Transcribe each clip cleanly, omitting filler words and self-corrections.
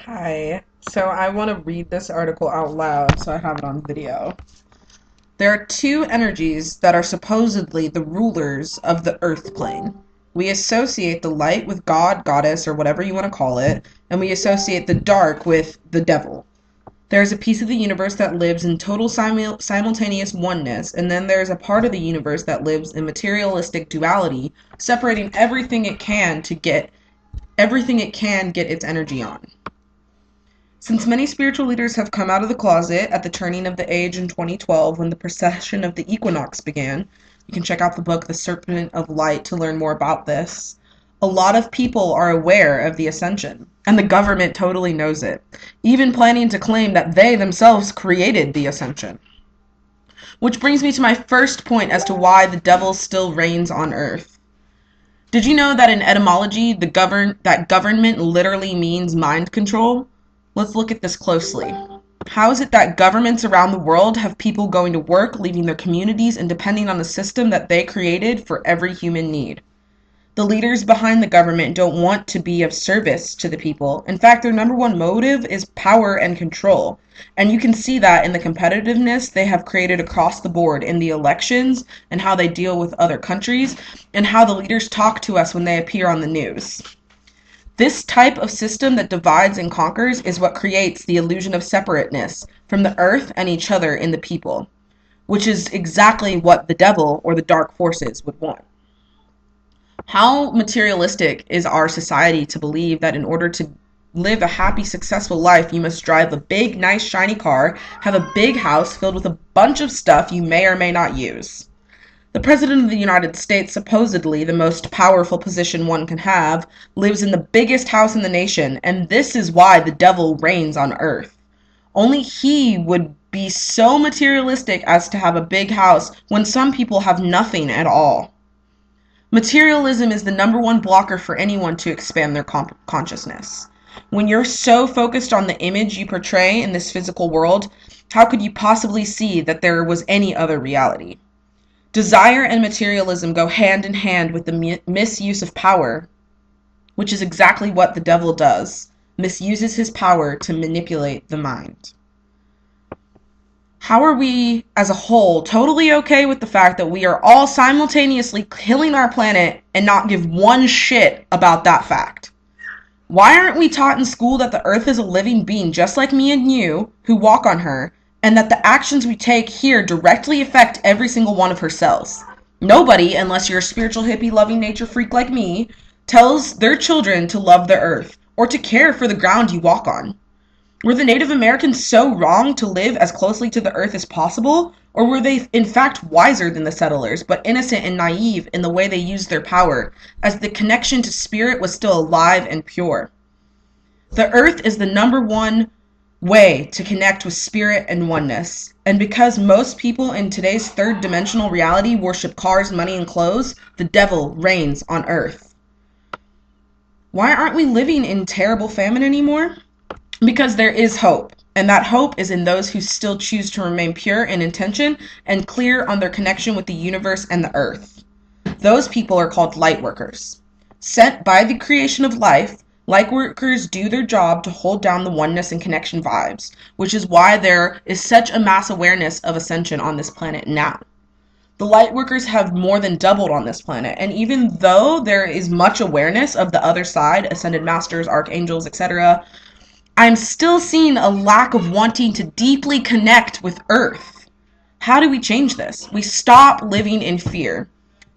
Hi. So I want to read this article out loud so I have it on video. There are two energies that are supposedly the rulers of the earth plane. We associate the light with God, goddess, or whatever you want to call it, and we associate the dark with the devil. There is a piece of the universe that lives in total simultaneous oneness, and then there is a part of the universe that lives in materialistic duality, separating everything it can get its energy on. Since many spiritual leaders have come out of the closet at the turning of the age in 2012 when the precession of the equinox began, you can check out the book The Serpent of Light to learn more about this. A lot of people are aware of the ascension, and the government totally knows it, even planning to claim that they themselves created the ascension. Which brings me to my first point as to why the devil still reigns on earth. Did you know that in etymology, that government literally means mind control? Let's look at this closely. How is it that governments around the world have people going to work, leaving their communities, and depending on the system that they created for every human need? The leaders behind the government don't want to be of service to the people. In fact, their number one motive is power and control. And you can see that in the competitiveness they have created across the board in the elections and how they deal with other countries and how the leaders talk to us when they appear on the news. This type of system that divides and conquers is what creates the illusion of separateness from the earth and each other in the people, which is exactly what the devil or the dark forces would want. How materialistic is our society to believe that in order to live a happy, successful life, you must drive a big, nice, shiny car, have a big house filled with a bunch of stuff you may or may not use? The President of the United States, supposedly the most powerful position one can have, lives in the biggest house in the nation, and this is why the devil reigns on earth. Only he would be so materialistic as to have a big house when some people have nothing at all. Materialism is the number one blocker for anyone to expand their consciousness. When you're so focused on the image you portray in this physical world, how could you possibly see that there was any other reality? Desire and materialism go hand in hand with the misuse of power, which is exactly what the devil does, misuses his power to manipulate the mind. How are we, as a whole, totally okay with the fact that we are all simultaneously killing our planet and not give one shit about that fact? Why aren't we taught in school that the earth is a living being just like me and you, who walk on her, and that the actions we take here directly affect every single one of her cells? Nobody, unless you're a spiritual hippie loving nature freak like me, tells their children to love the earth or to care for the ground you walk on. Were the Native Americans so wrong to live as closely to the earth as possible, or were they in fact wiser than the settlers, but innocent and naive in the way they used their power, as the connection to spirit was still alive and pure? The earth is the number one way to connect with spirit and oneness. And because most people in today's third dimensional reality worship cars, money, and clothes, the devil reigns on earth. Why aren't we living in terrible famine anymore? Because there is hope. And that hope is in those who still choose to remain pure in intention and clear on their connection with the universe and the earth. Those people are called light workers. Sent by the creation of life, light workers do their job to hold down the oneness and connection vibes, which is why there is such a mass awareness of ascension on this planet now. The light workers have more than doubled on this planet, and even though there is much awareness of the other side, ascended masters, archangels, etc., I'm still seeing a lack of wanting to deeply connect with Earth. How do we change this? We stop living in fear.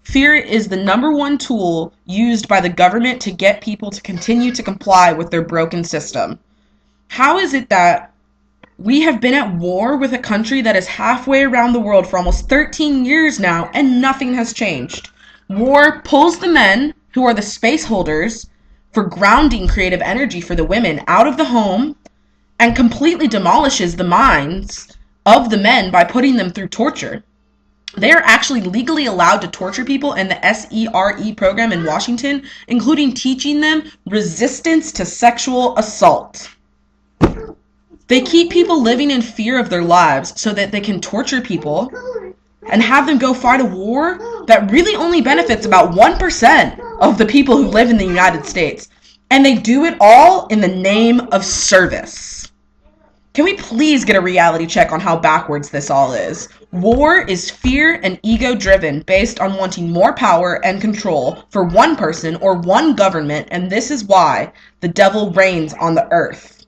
Fear is the number one tool used by the government to get people to continue to comply with their broken system. How is it that we have been at war with a country that is halfway around the world for almost 13 years now and nothing has changed? War pulls the men, who are the space holders, for grounding creative energy for the women out of the home and completely demolishes the minds of the men by putting them through torture. They are actually legally allowed to torture people in the SERE program in Washington, including teaching them resistance to sexual assault. They keep people living in fear of their lives so that they can torture people and have them go fight a war that really only benefits about 1% of the people who live in the United States. And they do it all in the name of service. Can we please get a reality check on how backwards this all is? War is fear and ego-driven, based on wanting more power and control for one person or one government, and this is why the devil reigns on the earth.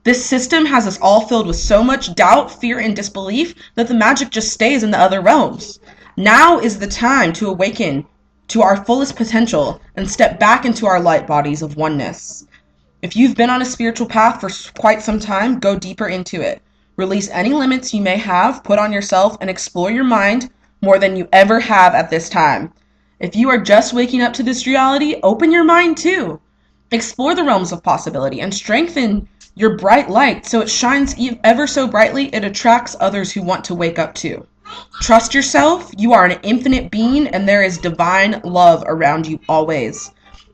This system has us all filled with so much doubt, fear, and disbelief that the magic just stays in the other realms. Now is the time to awaken to our fullest potential and step back into our light bodies of oneness. If you've been on a spiritual path for quite some time, go deeper into it. Release any limits you may have put on yourself and explore your mind more than you ever have at this time. If you are just waking up to this reality, open your mind too. Explore the realms of possibility and strengthen your bright light so it shines ever so brightly it attracts others who want to wake up too. Trust yourself. You are an infinite being and there is divine love around you always.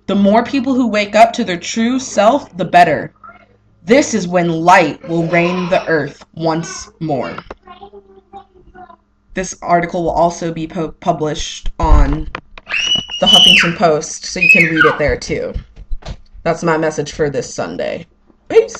The more people who wake up to their true self, the better. This is when light will reign the earth once more. This article will also be published on the Huffington Post, so you can read it there too. That's my message for this Sunday. Peace.